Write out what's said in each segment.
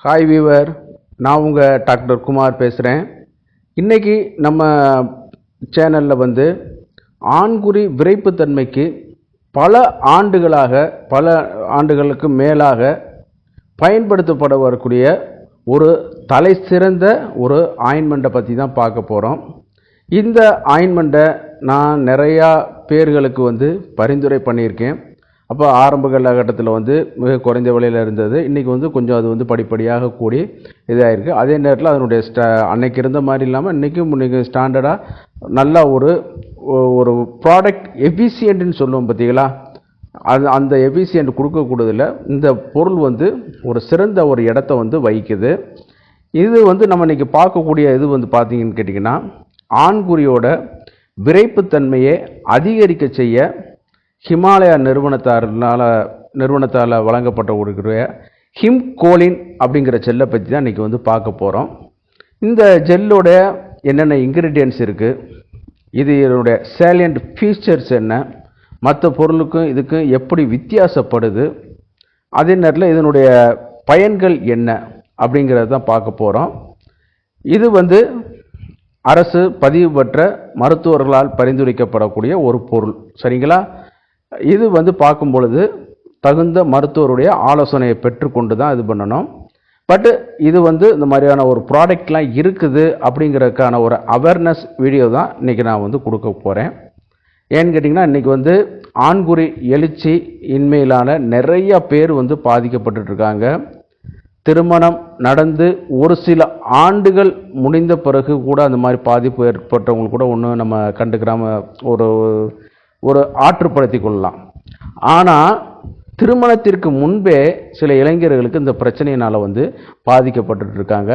Hi viewer, நான் உங்கள் doctor Kumar பேசுகிறேன். இன்றைக்கி நம்ம சேனலில் ஆண்குறி விரைப்புத்தன்மைக்கு பல ஆண்டுகளுக்கு மேலாக பயன்படுத்தப்பட வரக்கூடிய ஒரு தலை சிறந்த ஒரு ஆயின்மெண்ட்டை பற்றி தான் பார்க்க போகிறோம். இந்த ஆயின்மெண்ட்டை நான் நிறையா பேர்களுக்கு பரிந்துரை பண்ணியிருக்கேன். அப்போ ஆரம்ப காலகட்டத்தில் மிக குறைந்த விலையில் இருந்தது. இன்றைக்கி கொஞ்சம் அது படிப்படியாக கூடி இதாக இருக்குது. அதே நேரத்தில் அதனுடைய அன்னைக்கு இருந்த மாதிரி இல்லாமல் இன்றைக்கி ஸ்டாண்டர்டாக நல்லா ஒரு ப்ராடக்ட் எஃபிஷியன்ட்னு சொல்லுவோம் பார்த்தீங்களா, அந்த எஃபிஷியன்ட் கொடுக்கக்கூடியதில் இந்த பொருள் ஒரு சிறந்த ஒரு இடத்த வகிக்குது. இது நம்ம இன்றைக்கி பார்க்கக்கூடிய இது பார்த்தீங்கன்னு கேட்டிங்கன்னா, ஆண்குறியோட விரைப்புத்தன்மையை அதிகரிக்க செய்ய ஹிமாலயா நிறுவனத்தால் வழங்கப்பட்ட ஒரு ஹிம்கோலின் அப்படிங்கிற ஜெல்லை பற்றி தான் இன்றைக்கி பார்க்க போகிறோம். இந்த ஜெல்லோட என்னென்ன இன்க்ரீடியன்ட்ஸ் இருக்குது, இதனுடைய சேலியன்ட் ஃபீச்சர்ஸ் என்ன, மற்ற பொருளுக்கும் இதுக்கும் எப்படி வித்தியாசப்படுது, அதே நேரத்தில் இதனுடைய பயன்கள் என்ன அப்படிங்கிறது தான் பார்க்க போகிறோம். இது அரசு பதிவு பெற்ற மருத்துவர்களால் பரிந்துரைக்கப்படக்கூடிய ஒரு பொருள், சரிங்களா? இது பார்க்கும் பொழுது தகுந்த மருத்துவருடைய ஆலோசனையை பெற்றுக்கொண்டு தான் இது பண்ணணும். பட் இது இந்த மாதிரியான ஒரு ப்ராடக்ட்லாம் இருக்குது அப்படிங்கிறதுக்கான ஒரு அவேர்னஸ் வீடியோ தான் இன்றைக்கி நான் கொடுக்க போகிறேன். ஏன்னு கேட்டிங்கன்னா, இன்றைக்கி ஆண்குறி எழுச்சி இன்மையிலான நிறைய பேர் பாதிக்கப்பட்டுருக்காங்க. திருமணம் நடந்து ஒரு சில ஆண்டுகள் முடிந்த பிறகு கூட அந்த மாதிரி பாதிப்பு ஏற்பட்டவங்க கூட ஒன்றும் நம்ம கண்டுக்கிறாம ஒரு ஆற்றுப்படுத்தி கொள்ளலாம். ஆனால் திருமணத்திற்கு முன்பே சில இளைஞர்களுக்கு இந்த பிரச்சனையினால் பாதிக்கப்பட்டு இருக்காங்க.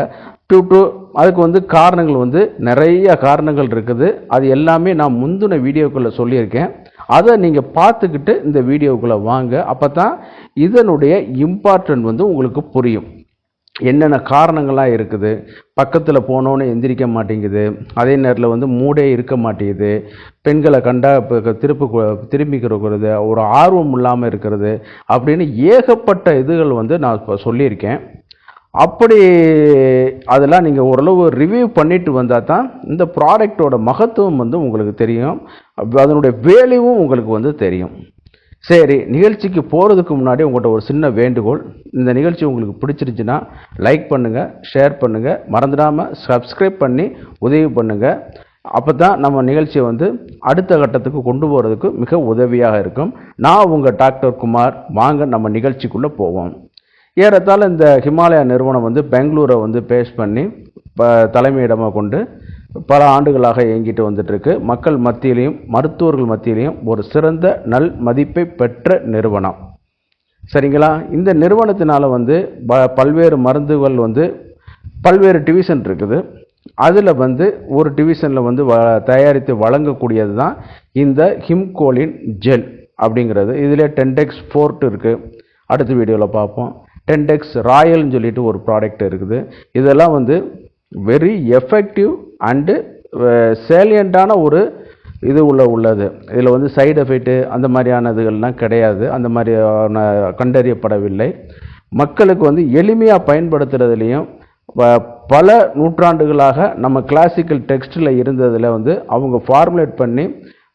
அதுக்கு காரணங்கள் நிறைய காரணங்கள் இருக்குது. அது எல்லாமே நான் முந்தின வீடியோக்குள்ளே சொல்லியிருக்கேன். அதை நீங்கள் பார்த்துக்கிட்டு இந்த வீடியோக்குள்ளே வாங்க. அப்போ தான் இதனுடைய இம்பார்ட்டன்ட் உங்களுக்கு புரியும். என்னென்ன காரணங்கள்லாம் இருக்குது, பக்கத்தில் போனோன்னு எந்திரிக்க மாட்டேங்குது, அதே நேரத்தில் மூடே இருக்க மாட்டேங்குது, பெண்களை கண்டா திரும்பிக்கிறது, ஒரு ஆர்வம் இல்லாமல் இருக்கிறது அப்படின்னு ஏகப்பட்ட இதுகள் நான் இப்போ சொல்லியிருக்கேன். அப்படி அதெல்லாம் நீங்கள் ஓரளவு ரிவ்யூ பண்ணிட்டு வந்தால் தான் இந்த ப்ராடக்டோட மகத்துவம் உங்களுக்கு தெரியும், அதனுடைய வேல்யூவும் உங்களுக்கு தெரியும். சரி, நிகழ்ச்சிக்கு போகிறதுக்கு முன்னாடி உங்கள்கிட்ட ஒரு சின்ன வேண்டுகோள். இந்த நிகழ்ச்சி உங்களுக்கு பிடிச்சிருச்சுன்னா லைக் பண்ணுங்கள், ஷேர் பண்ணுங்கள், மறந்துடாமல் சப்ஸ்கிரைப் பண்ணி உதவி பண்ணுங்கள். அப்போ தான் நம்ம நிகழ்ச்சியை அடுத்த கட்டத்துக்கு கொண்டு போகிறதுக்கு மிக உதவியாக இருக்கும். நான் உங்கள் டாக்டர் குமார். வாங்க நம்ம நிகழ்ச்சிக்குள்ளே போவோம். ஏறத்தாழ இந்த ஹிமாலயா நிறுவனம் பெங்களூரை பேஸ் பண்ணி தலைமையிடமாக கொண்டு பல ஆண்டுகளாக இயங்கிட்டு வந்துட்டுருக்கு. மக்கள் மத்தியிலையும் மருத்துவர்கள் மத்தியிலையும் ஒரு சிறந்த நல் மதிப்பை பெற்ற நிறுவனம், சரிங்களா? இந்த நிறுவனத்தினால் பல்வேறு மருந்துகள் பல்வேறு டிவிஷன் இருக்குது. அதில் ஒரு டிவிஷனில் தயாரித்து வழங்கக்கூடியது தான் இந்த ஹிம்கோலின் ஜெல் அப்படிங்கிறது. இதில் 10x ஃபோர்ட் இருக்குது, அடுத்த வீடியோவில் பார்ப்போம். 10x ராயல்னு சொல்லிட்டு ஒரு ப்ராடக்ட் இருக்குது. இதெல்லாம் வெரி எஃபெக்டிவ் அண்டு சேலியண்டான ஒரு இது உள்ளது. இதில் சைடு எஃபெக்ட்டு அந்த மாதிரியான இதுகள்லாம் கிடையாது, அந்த மாதிரியான கண்டறியப்படவில்லை. மக்களுக்கு எளிமையாக பயன்படுத்துறதுலேயும் பல நூற்றாண்டுகளாக நம்ம கிளாசிக்கல் டெக்ஸ்டில் இருந்ததில் அவங்க ஃபார்முலேட் பண்ணி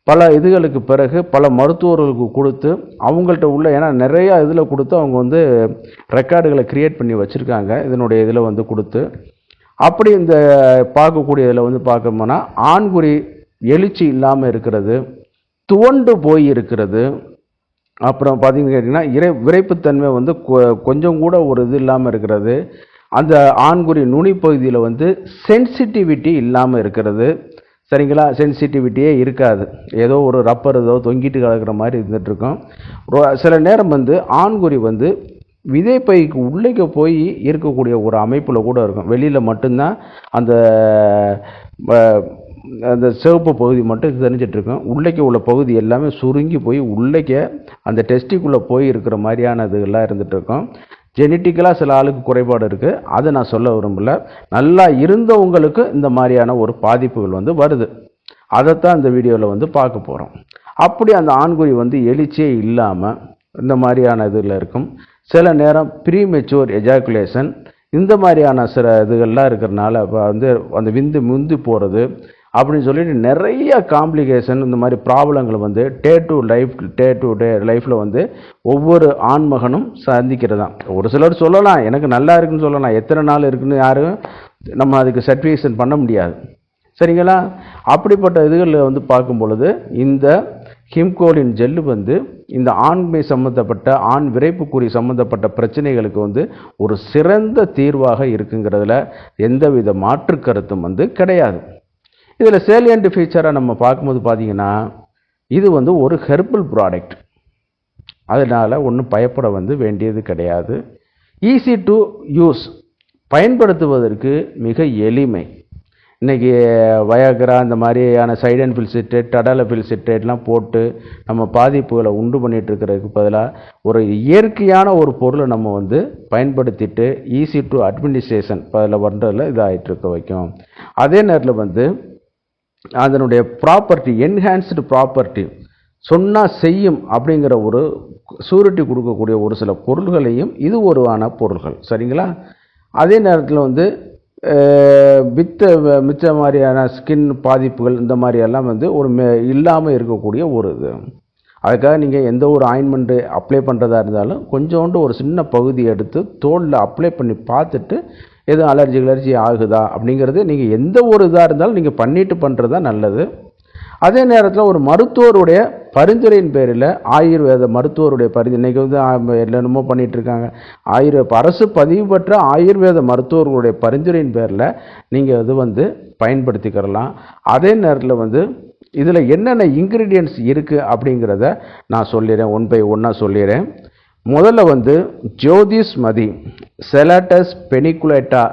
பல இதுகளுக்கு பிறகு பல மருத்துவர்களுக்கு கொடுத்து அவங்கள்ட்ட உள்ள, ஏன்னா நிறையா இதில் கொடுத்து அவங்க ரெக்கார்டுகளை க்ரியேட் பண்ணி வச்சுருக்காங்க இதனுடைய இதில் கொடுத்து. அப்படி இந்த பார்க்கக்கூடிய இதில் பார்க்கணும்னா ஆண்குறி எழுச்சி இல்லாமல் இருக்கிறது, துவண்டு போய் இருக்கிறது, அப்புறம் பார்த்தீங்கன்னு கேட்டிங்கன்னா விரைப்புத்தன்மை கொஞ்சம் கூட ஒரு இது இல்லாமல் இருக்கிறது, அந்த ஆண்குறி நுனிப்பகுதியில் சென்சிட்டிவிட்டி இல்லாமல் இருக்கிறது, சரிங்களா? சென்சிட்டிவிட்டியே இருக்காது, ஏதோ ஒரு ரப்பர் ஏதோ தொங்கிட்டு கிடக்கிற மாதிரி இருந்துகிட்ருக்கோம். சில நேரம் ஆண்குறி விதைப்பைக்கு உள்ளே போய் இருக்கக்கூடிய ஒரு அமைப்பில் கூட இருக்கும். வெளியில் மட்டும்தான் அந்த அந்த சிவப்பு பகுதி மட்டும் தெரிஞ்சிட்ருக்கும். உள்ளே உள்ள பகுதி எல்லாமே சுருங்கி போய் உள்ளே அந்த டெஸ்டிக்குள்ளே போய் இருக்கிற மாதிரியான இதுகள்லாம் இருந்துகிட்ருக்கும். ஜெனட்டிக்கலாக சில ஆளுக்கு குறைபாடு இருக்குது, அதை நான் சொல்ல விரும்பல. நல்லா இருந்தவங்களுக்கு இந்த மாதிரியான ஒரு பாதிப்புகள் வருது. அதைத்தான் இந்த வீடியோவில் பார்க்க போகிறோம். அப்படி அந்த ஆண்குறி எழுச்சியே இல்லாமல் இந்த மாதிரியான இதில் இருக்கும். சில நேரம் ப்ரீமெச்சூர் எஜாக்குலேஷன், இந்த மாதிரியான சில இதுகள்லாம் இருக்கிறனால இப்போ வந்து அந்த விந்து முந்தி போகிறது அப்படின்னு சொல்லிட்டு நிறைய காம்ப்ளிகேஷன் இந்த மாதிரி ப்ராப்ளங்கள் வந்து டே டு டே லைஃப்பில் வந்து ஒவ்வொரு ஆண்மகனும் சந்திக்கிறது தான். ஒரு சிலர் சொல்லலாம் எனக்கு நல்லா இருக்குன்னு சொல்லலாம், எத்தனை நாள் இருக்குன்னு யாரும் நம்ம அதுக்கு சர்டிஃபிகேஷன் பண்ண முடியாது. சரிங்களா? அப்படிப்பட்ட இதுகளில் வந்து பார்க்கும் பொழுது இந்த ஹிம்கோலின் ஜெல்லு வந்து இந்த ஆண்மை சம்மந்தப்பட்ட ஆண் விரைப்புக்குறி சம்மந்தப்பட்ட பிரச்சனைகளுக்கு வந்து ஒரு சிறந்த தீர்வாக இருக்குங்கிறதுல எந்தவித மாற்று கருத்தும் வந்து கிடையாது. இதில் சேலியன்ட் ஃபீச்சராக நம்ம பார்க்கும்போது பார்த்தீங்கன்னா இது வந்து ஒரு ஹெர்பல் ப்ராடக்ட், அதனால் ஒன்றும் பயப்பட வந்து வேண்டியது கிடையாது. ஈஸி டு யூஸ், பயன்படுத்துவதற்கு மிக எளிமை. இன்றைக்கி வயாகரா இந்த மாதிரியான சைடன் பில்சிட்ரேட் டடாலபில் சிட்ரேட்லாம் போட்டு நம்ம பாதிப்புகளை உண்டு பண்ணிகிட்டு இருக்கிறதுக்கு பதிலாக ஒரு இயற்கையான ஒரு பொருளை நம்ம வந்து பயன்படுத்திட்டு ஈஸி டு அட்மினிஸ்ட்ரேஷன் அதில் பண்ணுறதில் இதாகிட்டு இருக்க வைக்கும். அதே நேரத்தில் வந்து அதனுடைய ப்ராப்பர்ட்டி, என்ஹான்ஸ்டு ப்ராப்பர்ட்டி, சொன்னால் செய்யும் அப்படிங்கிற ஒரு சூரிட்டி கொடுக்கக்கூடிய ஒரு சில பொருள்களையும் இது ஒருவான பொருள்கள். சரிங்களா? அதே நேரத்தில் வந்து மிச்ச மாதிரியான ஸ்கின் பாதிப்புகள் இந்த மாதிரியெல்லாம் வந்து ஒரு இல்லாமல் இருக்கக்கூடிய ஒரு இது. அதுக்காக நீங்கள் எந்த ஒரு ஆயின்மெண்ட்டு அப்ளை பண்ணுறதா இருந்தாலும் கொஞ்சோண்டு ஒரு சின்ன பகுதி எடுத்து தோலில் அப்ளை பண்ணி பார்த்துட்டு எதுவும் அலர்ஜி ஆகுதா அப்படிங்கிறது நீங்கள் எந்த ஒரு இதாக இருந்தாலும் நீங்கள் பண்ணிட்டு பண்ணுறது தான் நல்லது. அதே நேரத்தில் ஒரு மருத்துவருடைய பரிந்துரையின் பேரில், ஆயுர்வேத மருத்துவருடைய இன்றைக்கி வந்து என்னென்னமோ பண்ணிகிட்டு இருக்காங்க, அரசு பதிவு பெற்ற ஆயுர்வேத மருத்துவர்களுடைய பரிந்துரையின் பேரில் நீங்கள் இது வந்து பயன்படுத்திக்கிறலாம். அதே நேரத்தில் வந்து இதில் என்னென்ன இன்க்ரீடியன்ட்ஸ் இருக்குது அப்படிங்கிறத நான் சொல்லிடுறேன், ஒன் பை ஒன்னாக சொல்லிடுறேன். முதல்ல வந்து ஜோதிஸ்மதி செலாட்டஸ் பெனிகுலேட்டா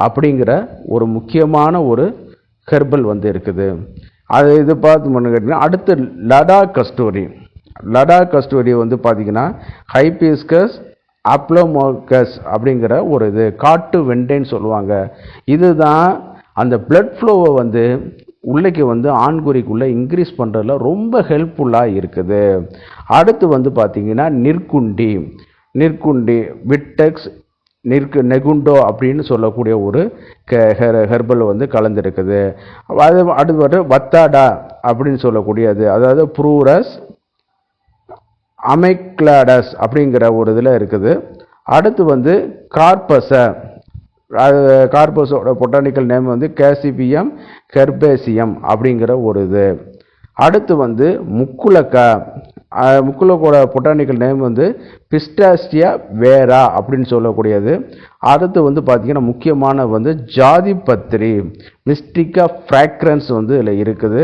அப்படிங்கிற ஒரு முக்கியமான ஒரு ஹெர்பல் வந்து இருக்குது. அது இது பார்த்து கேட்டிங்கன்னா அடுத்து லடா கஸ்டோரி வந்து பார்த்திங்கன்னா ஹைபிஸ்கஸ் அப்ளோமோகஸ் அப்படிங்கிற ஒரு இது காட்டு வெண்டைன்னு சொல்லுவாங்க. இதுதான் அந்த பிளட் ஃப்ளோவை வந்து உள்ளைக்கு வந்து ஆண்குறிக்குள்ளே இன்க்ரீஸ் பண்ணுறதுல ரொம்ப ஹெல்ப்ஃபுல்லாக இருக்குது. அடுத்து வந்து பார்த்திங்கன்னா நிற்குண்டி விட்டெக்ஸ் நெகுண்டோ அப்படின்னு சொல்லக்கூடிய ஒரு ஹெர்பல் வந்து கலந்துருக்குது. அது அடுத்து வத்தாடா அப்படின்னு சொல்லக்கூடியது, அதாவது ப்ரூரஸ் அமெக்லாடஸ் அப்படிங்கிற ஒரு இதில் இருக்குது. அடுத்து வந்து கார்பஸோட பொட்டானிக்கல் நேம் வந்து கேசிபியம் ஹெர்பேசியம் அப்படிங்கிற ஒரு இது. அடுத்து வந்து முக்குலக்கோட பொட்டானிக்கல் நேம் வந்து பிஸ்டாசியா வேரா அப்படின்னு சொல்லக்கூடியது. அடுத்து வந்து பார்த்திங்கன்னா முக்கியமான வந்து ஜாதி பத்திரி மிஸ்டிகா ஃப்ராக்ரன்ஸ் வந்து இதில் இருக்குது.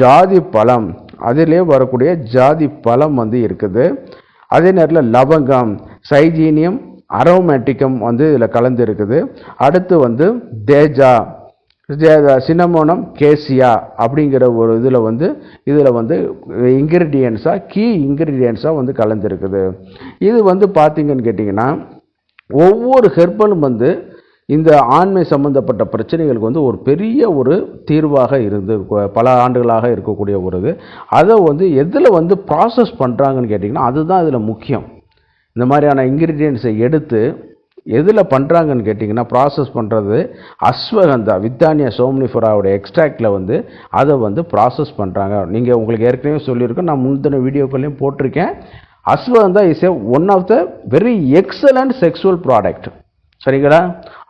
ஜாதி பழம், அதிலே வரக்கூடிய ஜாதி பழம் வந்து இருக்குது. அதே நேரத்தில் லவங்கம் சைஜீனியம் அரோமேட்டிக்கம் வந்து இதில் கலந்து இருக்குது. அடுத்து வந்து சினமோனம் கேசியா அப்படிங்கிற ஒரு இதில் வந்து கீ இன்க்ரீடியன்ஸாக வந்து கலந்துருக்குது. இது வந்து பார்த்திங்கன்னு கேட்டிங்கன்னா ஒவ்வொரு ஹெர்பலும் வந்து இந்த ஆண்மை சம்பந்தப்பட்ட பிரச்சனைகளுக்கு வந்து ஒரு பெரிய ஒரு தீர்வாக இருந்து பல ஆண்டுகளாக இருக்கக்கூடிய ஒரு இது. அதை வந்து எதில் வந்து ப்ராசஸ் பண்ணுறாங்கன்னு கேட்டிங்கன்னா அதுதான் இதில் முக்கியம். இந்த மாதிரியான இன்க்ரீடியன்ஸை எடுத்து எதில் பண்ணுறாங்கன்னு கேட்டிங்கன்னா ப்ராசஸ் பண்ணுறது அஸ்வகந்தா வித்தானியா சோம்னிஃபோராவோட எக்ஸ்ட்ராக்டில் வந்து அதை வந்து ப்ராசஸ் பண்ணுறாங்க. நீங்கள் உங்களுக்கு ஏற்கனவே சொல்லியிருக்கோம், நான் முந்தின வீடியோக்கள்லையும் போட்டிருக்கேன். Ashwagandha is one of the very excellent sexual product. சரிங்களா?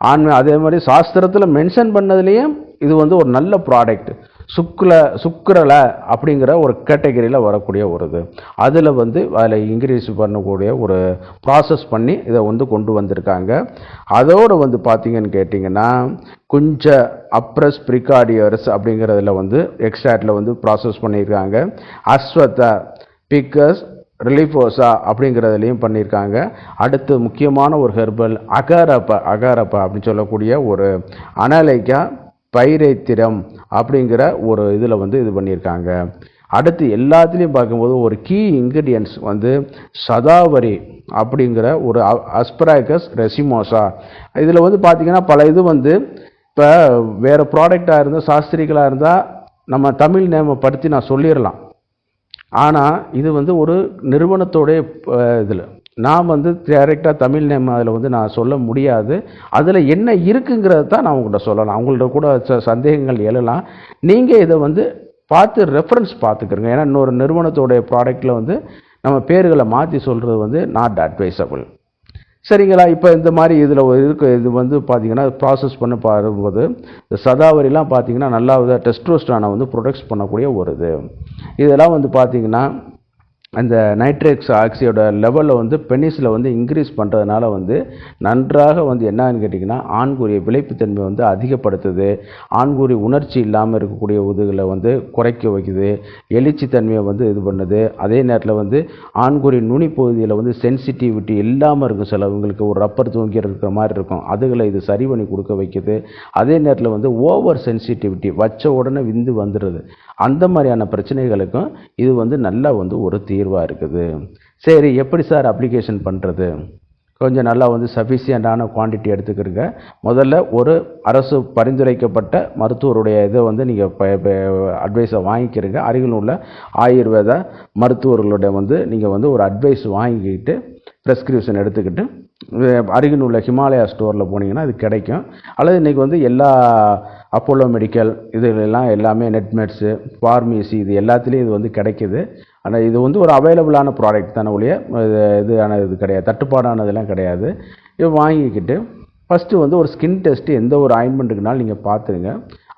ஆண்மை அதே மாதிரி சாஸ்திரத்தில் மென்ஷன் பண்ணதுலேயும் இது வந்து ஒரு நல்ல ப்ராடக்ட். சுக்கரலை அப்படிங்கிற ஒரு கேட்டகரியில் வரக்கூடிய ஒரு இது. அதில் இன்க்ரீஸ் பண்ணக்கூடிய ஒரு ப்ராசஸ் பண்ணி இதை வந்து கொண்டு வந்திருக்காங்க. அதோடு வந்து பார்த்திங்கன்னு கேட்டிங்கன்னா கொஞ்சம் அப்ரஸ் ப்ரிகார்டியர்ஸ் அப்படிங்கிறதுல வந்து எக்ஸ்ட்ராக்டில் வந்து ப்ராசஸ் பண்ணியிருக்காங்க. அஸ்வத்தா பிக்கஸ் ரிலிஃபோசா அப்படிங்கிறதுலையும் பண்ணியிருக்காங்க. அடுத்து முக்கியமான ஒரு ஹெர்பல் அகாரப்பா அப்படின்னு சொல்லக்கூடிய ஒரு அனலைக்கா பைரைத்திரம் அப்படிங்கிற ஒரு இதில் வந்து இது பண்ணியிருக்காங்க. அடுத்து எல்லாத்துலேயும் பார்க்கும்போது ஒரு கீ இன்க்ரீடியன்ஸ் வந்து சதாவரி அப்படிங்கிற ஒரு அஸ்பராகஸ் ரெசிமோசா. இதில் வந்து பார்த்திங்கன்னா பல இது வந்து இப்போ வேறு ப்ராடக்டாக இருந்தால் சாஸ்திரிகளாக இருந்தால் நம்ம தமிழ் நேமை படுத்தி நான் சொல்லிடலாம். ஆனால் இது வந்து ஒரு நிறுவனத்தோடைய இதில் நான் வந்து டைரெக்டாக தமிழ் நேம் அதில் வந்து நான் சொல்ல முடியாது. அதில் என்ன இருக்குங்கிறத தான் நான் உங்கள்கிட்ட சொல்லலாம். அவங்கள்ட்ட கூட சந்தேகங்கள் எழலாம். நீங்கள் இதை வந்து பார்த்து ரெஃபரன்ஸ் பார்த்துக்கிறங்க. ஏன்னா இன்னொரு நிறுவனத்தோடைய ப்ராடக்ட்டில் வந்து நம்ம பேர்களை மாற்றி சொல்கிறது வந்து நாட் அட்வைசபிள். சரிங்களா? இப்போ இந்த மாதிரி இதில் இருக்கு. இது வந்து பார்த்தீங்கன்னா ப்ராசஸ் பண்ண பாரும்போது இந்த சதாவரிலாம் பார்த்தீங்கன்னா நல்லா டெஸ்டோஸ்டரானை வந்து ப்ரொடக்ட்ஸ் பண்ணக்கூடிய ஒரு இதெல்லாம் வந்து பார்த்தீங்கன்னா அந்த நைட்ரிக்ஸ் ஆக்சைடோட லெவலில் வந்து பெனிஸில் வந்து இன்க்ரீஸ் பண்ணுறதுனால வந்து நன்றாக வந்து என்னன்னு கேட்டிங்கன்னா ஆண்குறிய விளைப்புத்தன்மை வந்து அதிகப்படுத்துது. ஆண்குறி உணர்ச்சி இல்லாமல் இருக்கக்கூடிய உதுகளை வந்து குறைக்க வைக்குது. எழுச்சி தன்மையை வந்து இது பண்ணுது. அதே நேரத்தில் வந்து ஆண்குறி நுனி பகுதியில் வந்து சென்சிட்டிவிட்டி இல்லாமல் இருக்கும். சிலவங்களுக்கு ஒரு ரப்பர் தூங்கி இருக்கிற மாதிரி இருக்கும். அதுகளை இது சரி பண்ணி கொடுக்க வைக்குது. அதே நேரத்தில் வந்து ஓவர் சென்சிட்டிவிட்டி வச்ச உடனே விந்து வந்துடுது. அந்த மாதிரியான பிரச்சனைகளுக்கும் இது வந்து நல்லா வந்து ஒரு தீர்வாக இருக்குது. சரி, எப்படி சார் அப்ளிகேஷன் பண்ணுறது? கொஞ்சம் நல்லா வந்து சஃபிஷியண்டான குவான்டிட்டி எடுத்துக்கிறங்க. முதல்ல ஒரு அரசு பரிந்துரைக்கப்பட்ட மருத்துவருடைய இதை வந்து நீங்கள் அட்வைஸை வாங்கிக்கிறங்க. அருகில் உள்ள ஆயுர்வேத மருத்துவர்களுடைய வந்து நீங்கள் வந்து ஒரு அட்வைஸ் வாங்கிக்கிட்டு ப்ரெஸ்கிரிப்ஷன் எடுத்துக்கிட்டு அருகில் உள்ள ஹிமாலயா ஸ்டோரில் போனீங்கன்னா இது கிடைக்கும். அல்லது இன்றைக்கி வந்து எல்லா அப்போலோ மெடிக்கல் இதெல்லாம் எல்லாமே நெட்மெட்ஸு ஃபார்மசி இது எல்லாத்துலேயும் இது வந்து கிடைக்கிது. ஆனால் இது வந்து ஒரு அவைலபிளான ப்ராடக்ட் தானே ஒழிய இது கிடையாது, தட்டுப்பாடானதெல்லாம் கிடையாது. இது வாங்கிக்கிட்டு ஃபஸ்ட்டு வந்து ஒரு ஸ்கின் டெஸ்ட்டு எந்த ஒரு ஆயின்மெண்ட்டுக்குனாலும் நீங்கள் பார்த்துருங்க.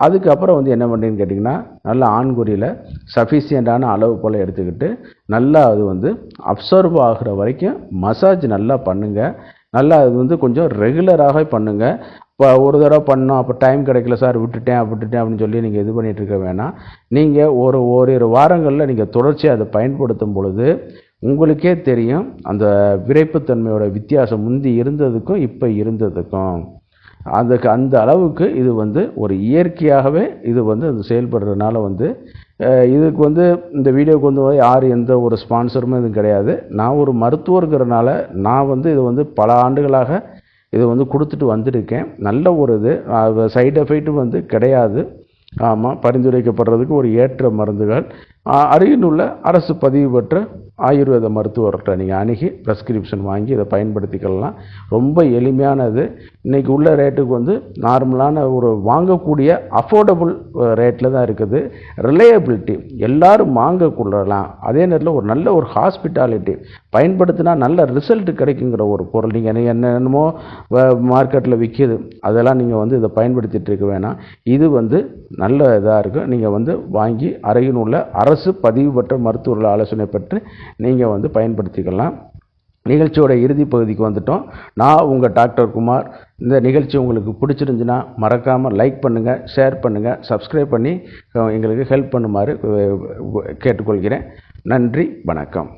அதுக்கப்புறம் வந்து என்ன பண்ணுறீங்கன்னு கேட்டிங்கன்னா நல்லா ஆண்குறியில் சஃபிஷியண்டான அளவு போல் எடுத்துக்கிட்டு நல்லா அது வந்து அப்சர்வ் ஆகிற வரைக்கும் மசாஜ் நல்லா பண்ணுங்கள். நல்லா அது வந்து கொஞ்சம் ரெகுலராக பண்ணுங்கள். இப்போ ஒரு தடவை பண்ணோம், அப்போ டைம் கிடைக்கல சார் விட்டுட்டேன் அப்படின்னு சொல்லி நீங்கள் இது பண்ணிகிட்டு இருக்க வேணாம். நீங்கள் ஓரிரு வாரங்களில் நீங்கள் தொடர்ச்சியாக அதை பயன்படுத்தும் பொழுது உங்களுக்கே தெரியும் அந்த விரைப்புத்தன்மையோட வித்தியாசம் முந்தி இருந்ததுக்கும் இப்போ இருந்ததுக்கும். அந்த அளவுக்கு இது வந்து ஒரு இயற்கையாகவே இது வந்து அது செயல்படுறதுனால வந்து இதுக்கு வந்து இந்த வீடியோக்கு வந்து யார் எந்த ஒரு ஸ்பான்சருமே இது கிடையாது. நான் ஒரு மருத்துவருங்கிறனால நான் வந்து இது வந்து பல ஆண்டுகளாக இது வந்து கொடுத்துட்டு வந்துருக்கேன். நல்ல ஒரு சைடு எஃபெக்ட்டும் வந்து கிடையாது. ஆமாம், பரிந்துரைக்கப்படுறதுக்கு ஒரு ஏற்ற மருந்துகள். அருகில் உள்ள அரசு பதிவு பெற்ற ஆயுர்வேத மருத்துவர்கிட்ட நீங்கள் அணுகி ப்ரெஸ்கிரிப்ஷன் வாங்கி இதை பயன்படுத்திக்கலாம். ரொம்ப எளிமையானது. இன்றைக்கி உள்ள ரேட்டுக்கு வந்து நார்மலான ஒரு வாங்கக்கூடிய அஃபோர்டபுள் ரேட்டில் தான் இருக்குது. ரிலையபிலிட்டி எல்லோரும் வாங்கக்கூடலாம். அதே நேரத்தில் ஒரு நல்ல ஒரு ஹாஸ்பிட்டாலிட்டி பயன்படுத்தினா நல்ல ரிசல்ட் கிடைக்குங்கிற ஒரு பொருள். நீங்கள் என்னென்னமோ மார்க்கெட்டில் விற்கிது அதெல்லாம் நீங்கள் வந்து இதை பயன்படுத்திகிட்டு இருக்க வேணாம். இது வந்து நல்ல இதாக இருக்கும். நீங்கள் வந்து வாங்கி அருகில் உள்ள அரசு பதிவு பெற்ற மருத்துவர்கள் ஆலோசனை பெற்று நீங்கள் வந்து பயன்படுத்திக்கலாம். நிகழ்ச்சியோட இறுதி பகுதிக்கு வந்துட்டோம். நான் உங்கள் டாக்டர் குமார். இந்த நிகழ்ச்சி உங்களுக்கு பிடிச்சிருந்துச்சுன்னா மறக்காமல் லைக் பண்ணுங்கள், ஷேர் பண்ணுங்கள், சப்ஸ்கிரைப் பண்ணி எங்களுக்கு ஹெல்ப் பண்ணுமாறு கேட்டுக்கொள்கிறேன். நன்றி, வணக்கம்.